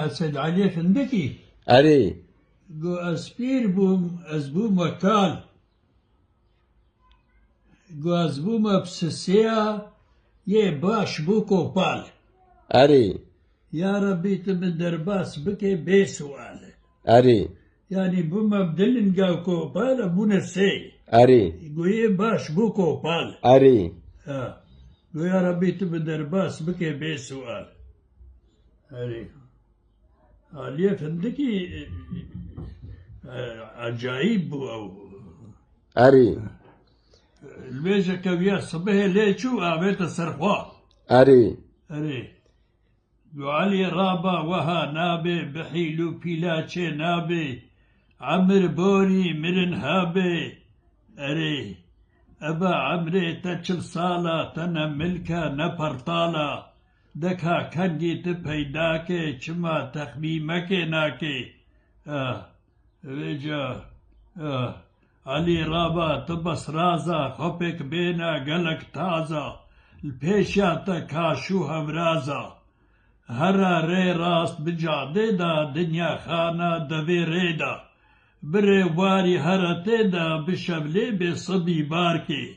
سيد علي فندقي أري قو أسبير بوم أزبو مكال قو أزبو مبسسيا يه باش بوكو بال أري يا ربي تمن درباس بكي بسؤال أري يعني بوما بدلن قاو كو بال أبونا سي أري قو يه باش بوكو بال أري قو يا ربي تمن درباس بكي بسؤال أري علي فندقي عجائب أو أري البيجة كويا صبح ليشو أعملت سرخوا أري أري وعلي رابا وها نابي بحيلو بيلاتشي نابي عمر بوري مرن هابي أري أبا عمري تشل صالة تنا ملكا نبرطالة دكا كنجي تبهيداكي چما تخميمكي ناكي رجا علي رابا تبس رازا خبك بينا قلق تازا البيشا تكاشو همرازا هرا ري راست بجعدي دا دنيا خانا دبي ريدا بري واري هرا تيدا بشبلي بصبي باركي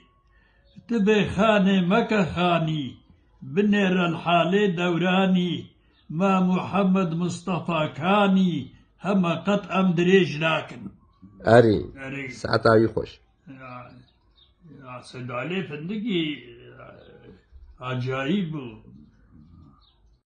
تبي خاني مكا خاني بنير الحالي دوراني ما محمد مصطفى كاني هما قط أم دريج لكن أري أري ساعتها يخش سيد علي فندقي عجائب